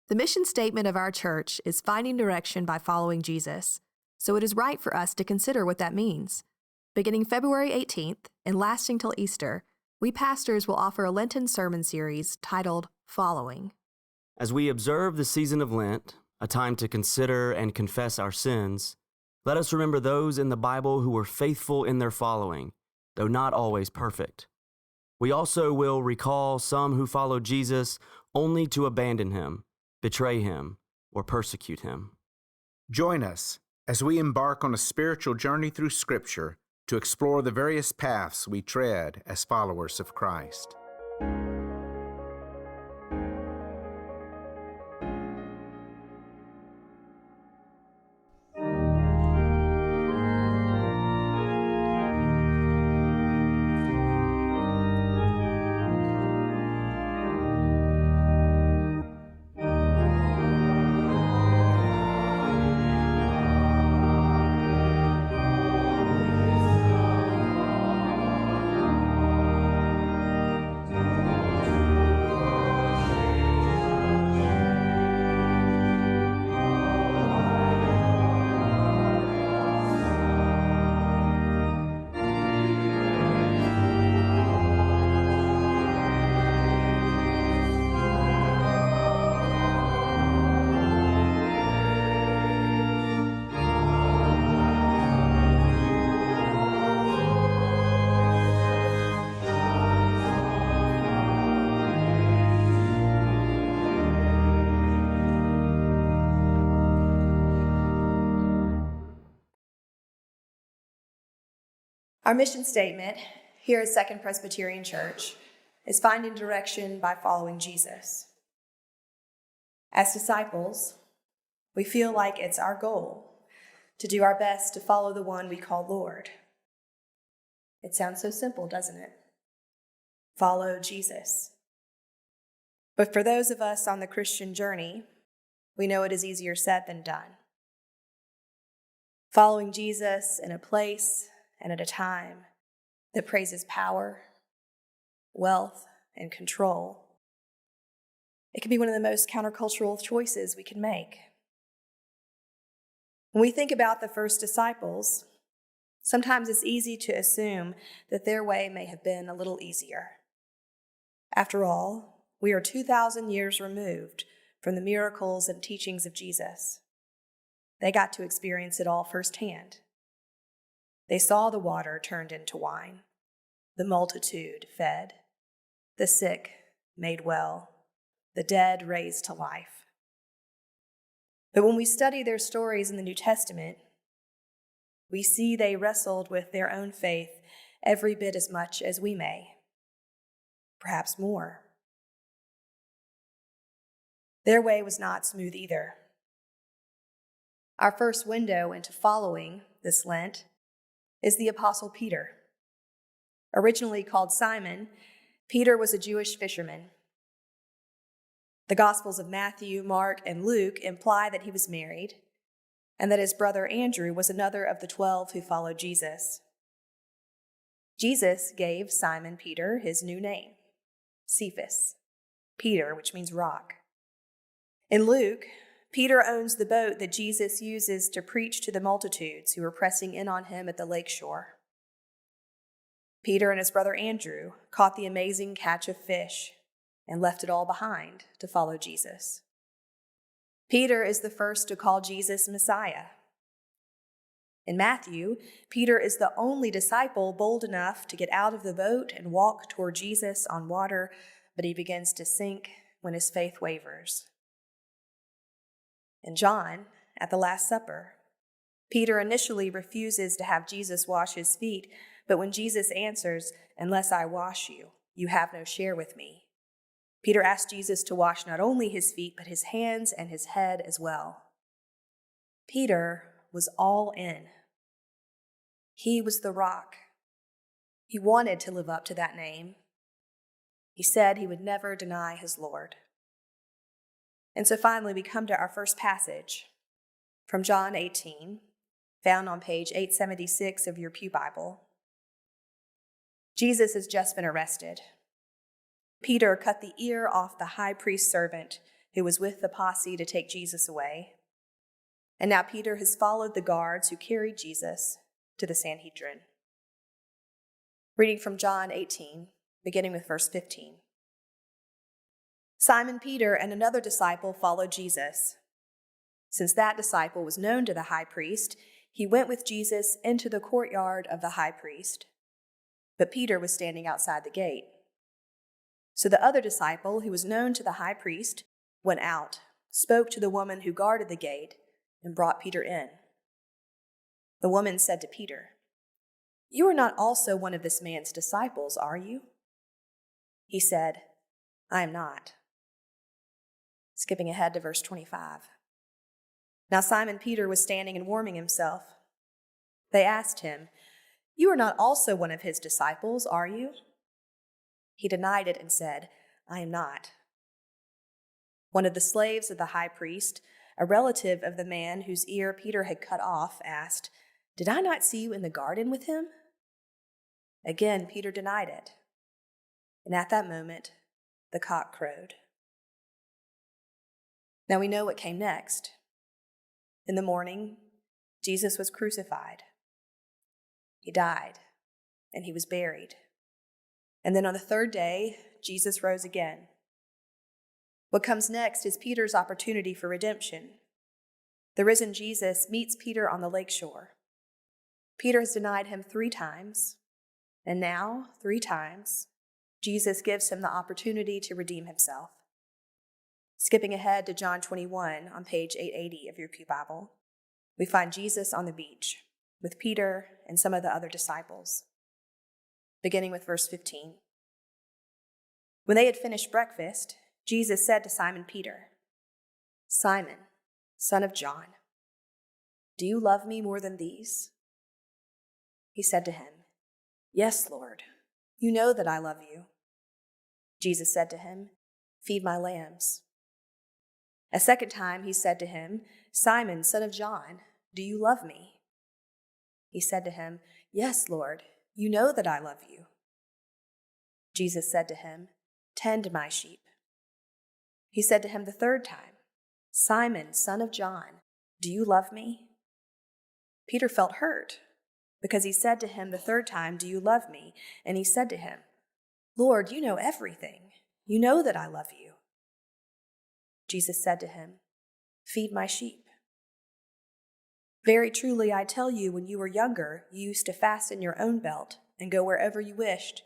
The mission statement of our church is finding direction by following Jesus, so it is right for us to consider what that means. Beginning February 18th and lasting till Easter, we pastors will offer a Lenten sermon series titled Following. As we observe the season of Lent, a time to consider and confess our sins, let us remember those in the Bible who were faithful in their following, though not always perfect. We also will recall some who followed Jesus only to abandon him, betray him, or persecute him. Join us as we embark on a spiritual journey through Scripture to explore the various paths we tread as followers of Christ. Our mission statement here at Second Presbyterian Church is finding direction by following Jesus. As disciples, we feel like it's our goal to do our best to follow the one we call Lord. It sounds so simple, doesn't it? Follow Jesus. But for those of us on the Christian journey, we know it is easier said than done. Following Jesus in a place and at a time that praises power, wealth, and control. It can be one of the most countercultural choices we can make. When we think about the first disciples, sometimes it's easy to assume that their way may have been a little easier. After all, we are 2,000 years removed from the miracles and teachings of Jesus. They got to experience it all firsthand. They saw the water turned into wine, the multitude fed, the sick made well, the dead raised to life. But when we study their stories in the New Testament, we see they wrestled with their own faith every bit as much as we may, perhaps more. Their way was not smooth either. Our first window into following this Lent is the Apostle Peter. Originally called Simon, Peter was a Jewish fisherman. The Gospels of Matthew, Mark, and Luke imply that he was married, and that his brother Andrew was another of the 12 who followed Jesus. Jesus gave Simon Peter his new name, Cephas, Peter, which means rock. In Luke, Peter owns the boat that Jesus uses to preach to the multitudes who were pressing in on him at the lakeshore. Peter and his brother Andrew caught the amazing catch of fish and left it all behind to follow Jesus. Peter is the first to call Jesus Messiah. In Matthew, Peter is the only disciple bold enough to get out of the boat and walk toward Jesus on water, but he begins to sink when his faith wavers. In John, at the Last Supper, Peter initially refuses to have Jesus wash his feet, but when Jesus answers, "Unless I wash you, you have no share with me," Peter asks Jesus to wash not only his feet, but his hands and his head as well. Peter was all in. He was the rock. He wanted to live up to that name. He said he would never deny his Lord. And so finally, we come to our first passage from John 18, found on page 876 of your Pew Bible. Jesus has just been arrested. Peter cut the ear off the high priest's servant who was with the posse to take Jesus away. And now Peter has followed the guards who carried Jesus to the Sanhedrin. Reading from John 18, beginning with verse 15. Simon Peter and another disciple followed Jesus. Since that disciple was known to the high priest, he went with Jesus into the courtyard of the high priest. But Peter was standing outside the gate. So the other disciple, who was known to the high priest, went out, spoke to the woman who guarded the gate, and brought Peter in. The woman said to Peter, "You are not also one of this man's disciples, are you?" He said, "I am not." Skipping ahead to verse 25. Now Simon Peter was standing and warming himself. They asked him, "You are not also one of his disciples, are you?" He denied it and said, "I am not." One of the slaves of the high priest, a relative of the man whose ear Peter had cut off, asked, "Did I not see you in the garden with him?" Again, Peter denied it. And at that moment, the cock crowed. Now we know what came next. In the morning, Jesus was crucified. He died, and he was buried. And then on the third day, Jesus rose again. What comes next is Peter's opportunity for redemption. The risen Jesus meets Peter on the lakeshore. Peter has denied him 3 times, and now, 3 times, Jesus gives him the opportunity to redeem himself. Skipping ahead to John 21 on page 880 of your Pew Bible, we find Jesus on the beach with Peter and some of the other disciples. Beginning with verse 15. When they had finished breakfast, Jesus said to Simon Peter, "Simon, son of John, do you love me more than these?" He said to him, "Yes, Lord, you know that I love you." Jesus said to him, "Feed my lambs." A second time he said to him, "Simon, son of John, do you love me?" He said to him, "Yes, Lord, you know that I love you." Jesus said to him, "Tend my sheep." He said to him the third time, "Simon, son of John, do you love me?" Peter felt hurt because he said to him the third time, "Do you love me?" And he said to him, "Lord, you know everything. You know that I love you." Jesus said to him, "Feed my sheep. Very truly, I tell you, when you were younger, you used to fasten your own belt and go wherever you wished.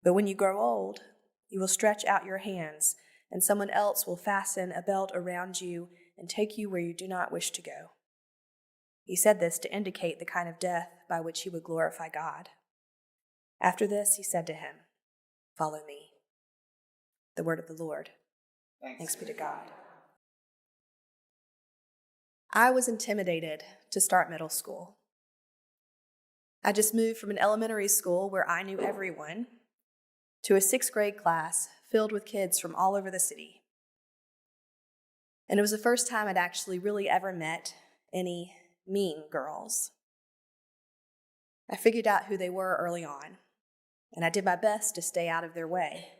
But when you grow old, you will stretch out your hands, and someone else will fasten a belt around you and take you where you do not wish to go." He said this to indicate the kind of death by which he would glorify God. After this, he said to him, "Follow me." The word of the Lord. Thanks be to God. I was intimidated to start middle school. I just moved from an elementary school where I knew everyone to a 6th grade class filled with kids from all over the city. And it was the first time I'd actually really ever met any mean girls. I figured out who they were early on, and I did my best to stay out of their way.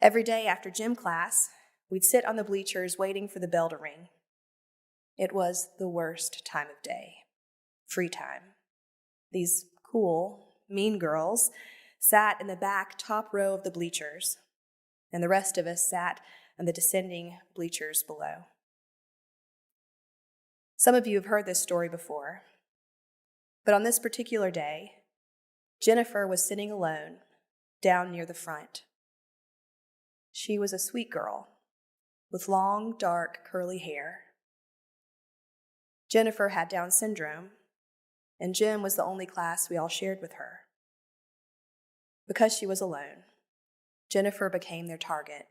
Every day after gym class, we'd sit on the bleachers waiting for the bell to ring. It was the worst time of day. Free time. These cool, mean girls sat in the back top row of the bleachers, and the rest of us sat in the descending bleachers below. Some of you have heard this story before, but on this particular day, Jennifer was sitting alone down near the front. She was a sweet girl with long, dark, curly hair. Jennifer had Down syndrome, and gym was the only class we all shared with her. Because she was alone, Jennifer became their target.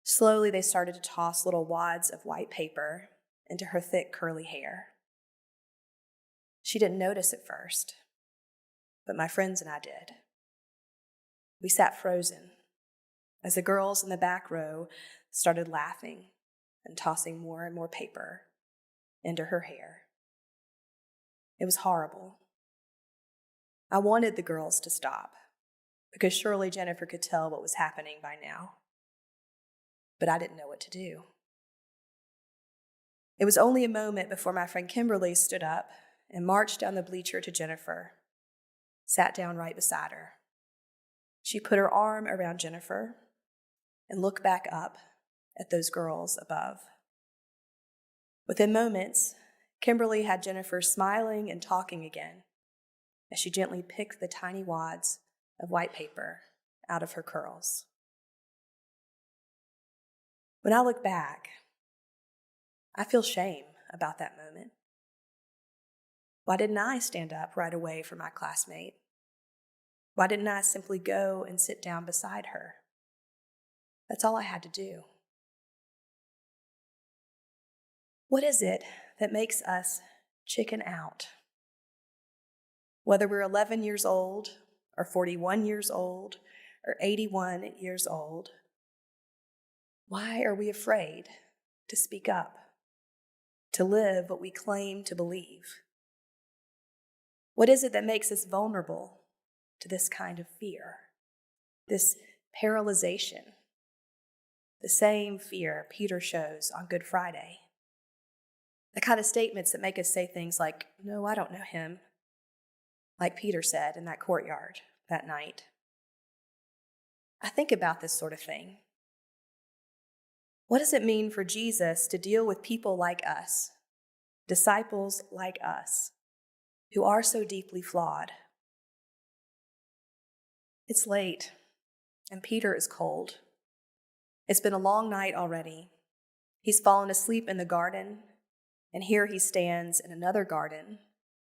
Slowly, they started to toss little wads of white paper into her thick, curly hair. She didn't notice at first, but my friends and I did. We sat frozen as the girls in the back row started laughing and tossing more and more paper into her hair. It was horrible. I wanted the girls to stop, because surely Jennifer could tell what was happening by now. but I didn't know what to do. It was only a moment before my friend Kimberly stood up and marched down the bleacher to Jennifer, sat down right beside her. She put her arm around Jennifer and looked back up at those girls above. Within moments, Kimberly had Jennifer smiling and talking again as she gently picked the tiny wads of white paper out of her curls. When I look back, I feel shame about that moment. Why didn't I stand up right away for my classmate? Why didn't I simply go and sit down beside her? That's all I had to do. What is it that makes us chicken out? Whether we're 11 years old or 41 years old or 81 years old, why are we afraid to speak up, to live what we claim to believe? What is it that makes us vulnerable to this kind of fear, this paralyzation, the same fear Peter shows on Good Friday? The kind of statements that make us say things like, "No, I don't know him," like Peter said in that courtyard that night. I think about this sort of thing. What does it mean for Jesus to deal with people like us, disciples like us, who are so deeply flawed? It's late, and Peter is cold. It's been a long night already. He's fallen asleep in the garden, and here he stands in another garden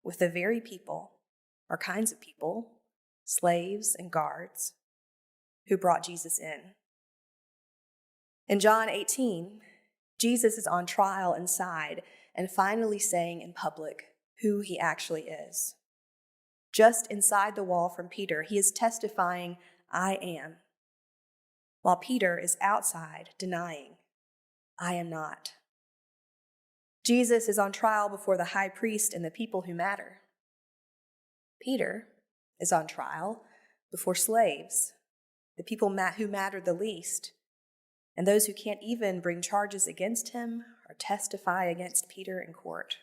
with the very people, or kinds of people, slaves and guards, who brought Jesus in. In John 18, Jesus is on trial inside and finally saying in public who he actually is. Just inside the wall from Peter, he is testifying, "I am," while Peter is outside denying, "I am not." Jesus is on trial before the high priest and the people who matter. Peter is on trial before slaves, the people who matter the least, and those who can't even bring charges against him or testify against Peter in court.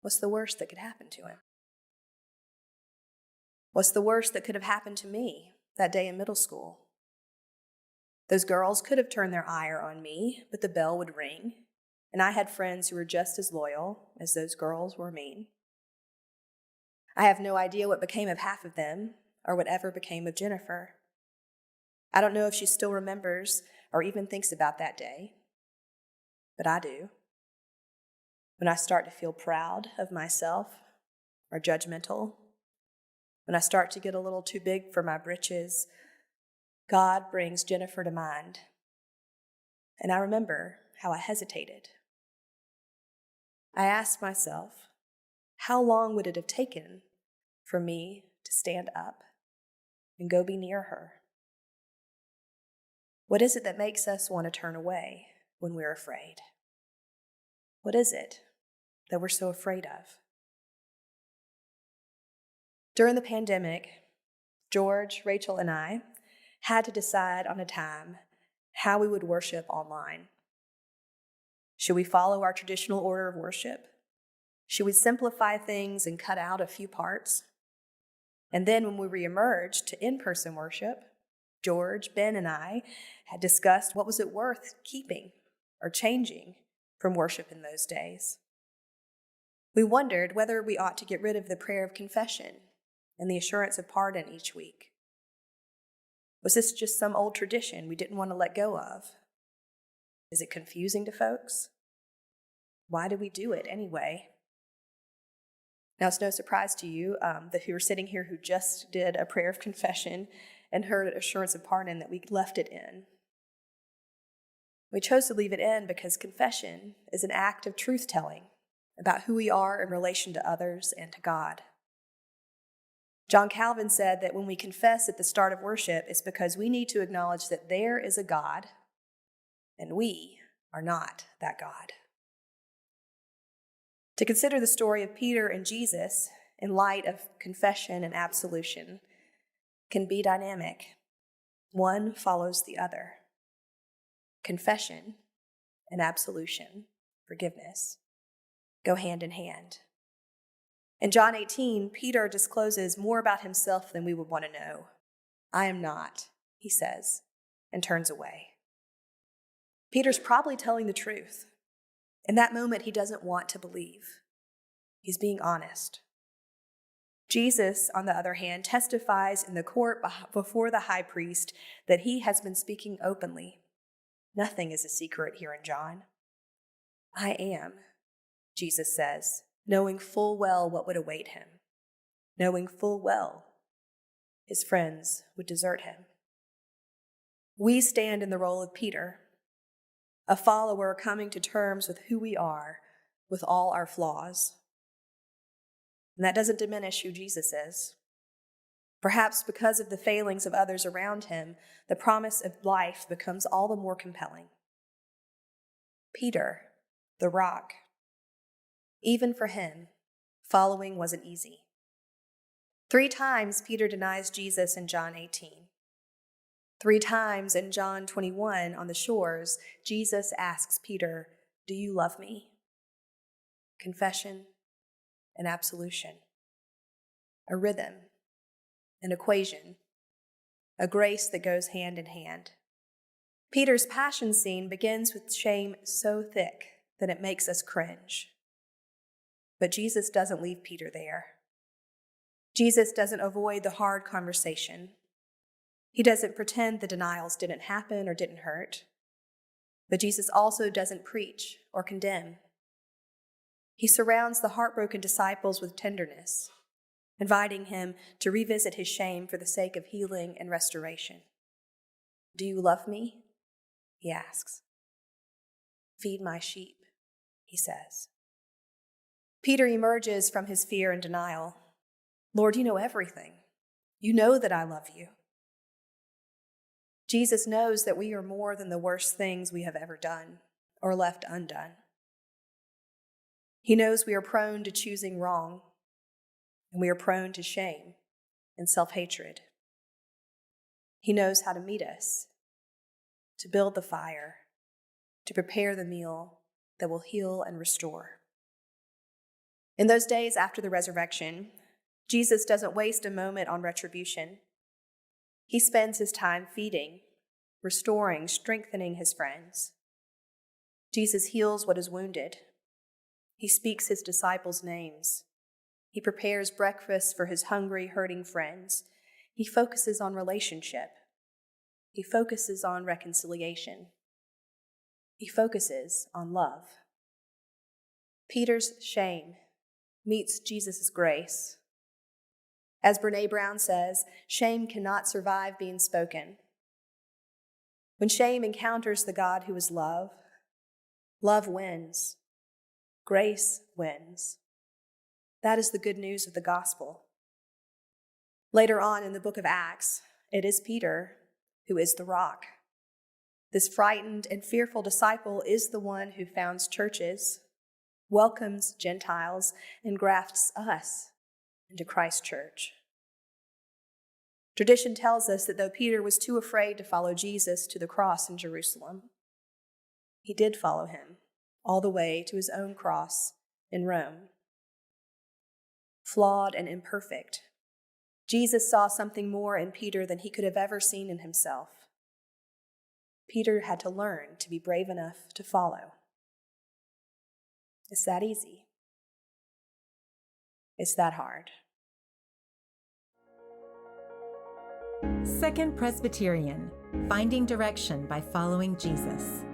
What's the worst that could happen to him? What's the worst that could have happened to me that day in middle school? Those girls could have turned their ire on me, but the bell would ring, and I had friends who were just as loyal as those girls were mean. I have no idea what became of half of them or whatever became of Jennifer. I don't know if she still remembers or even thinks about that day, but I do. When I start to feel proud of myself or judgmental, when I start to get a little too big for my britches, God brings Jennifer to mind. And I remember how I hesitated. I asked myself, how long would it have taken for me to stand up and go be near her? What is it that makes us want to turn away when we're afraid? What is it that we're so afraid of? During the pandemic, George, Rachel, and I had to decide on a time how we would worship online. Should we follow our traditional order of worship? Should we simplify things and cut out a few parts? And then when we reemerged to in-person worship, George, Ben, and I had discussed what was it worth keeping or changing from worship in those days. We wondered whether we ought to get rid of the prayer of confession and the assurance of pardon each week. Was this just some old tradition we didn't want to let go of? Is it confusing to folks? Why do we do it anyway? Now, it's no surprise to you that who are sitting here who just did a prayer of confession and heard assurance of pardon that we left it in. We chose to leave it in because confession is an act of truth-telling about who we are in relation to others and to God. John Calvin said that when we confess at the start of worship, it's because we need to acknowledge that there is a God, and we are not that God. To consider the story of Peter and Jesus in light of confession and absolution can be dynamic. One follows the other. confession and absolution, forgiveness, go hand in hand. In John 18, Peter discloses more about himself than we would want to know. I am not, he says, and turns away. Peter's probably telling the truth. In that moment, he doesn't want to believe. He's being honest. Jesus, on the other hand, testifies in the court before the high priest that he has been speaking openly. Nothing is a secret here in John. I am, Jesus says, knowing full well what would await him, knowing full well his friends would desert him. We stand in the role of Peter, a follower coming to terms with who we are, with all our flaws. And that doesn't diminish who Jesus is. Perhaps because of the failings of others around him, the promise of life becomes all the more compelling. Peter, the rock. Even for him, following wasn't easy. 3 times Peter denies Jesus in John 18. 3 times in John 21 on the shores, Jesus asks Peter, "Do you love me?" Confession and absolution. A rhythm, an equation, a grace that goes hand in hand. Peter's passion scene begins with shame so thick that it makes us cringe. But Jesus doesn't leave Peter there. Jesus doesn't avoid the hard conversation. He doesn't pretend the denials didn't happen or didn't hurt. But Jesus also doesn't preach or condemn. He surrounds the heartbroken disciples with tenderness, inviting him to revisit his shame for the sake of healing and restoration. "Do you love me?" he asks. "Feed my sheep," he says. Peter emerges from his fear and denial. "Lord, you know everything. You know that I love you." Jesus knows that we are more than the worst things we have ever done or left undone. He knows we are prone to choosing wrong, and we are prone to shame and self-hatred. He knows how to meet us, to build the fire, to prepare the meal that will heal and restore. In those days after the resurrection, Jesus doesn't waste a moment on retribution. He spends his time feeding, restoring, strengthening his friends. Jesus heals what is wounded. He speaks his disciples' names. He prepares breakfast for his hungry, hurting friends. He focuses on relationship. He focuses on reconciliation. He focuses on love. Peter's shame meets Jesus' grace. As Brene Brown says, shame cannot survive being spoken. When shame encounters the God who is love, love wins. Grace wins. That is the good news of the gospel. Later on in the book of Acts, it is Peter who is the rock. This frightened and fearful disciple is the one who founds churches, welcomes Gentiles, and grafts us into Christ's church. Tradition tells us that though Peter was too afraid to follow Jesus to the cross in Jerusalem, he did follow him all the way to his own cross in Rome. Flawed and imperfect, Jesus saw something more in Peter than he could have ever seen in himself. Peter had to learn to be brave enough to follow. It's that easy. It's that hard. Second Presbyterian, Finding Direction by Following Jesus.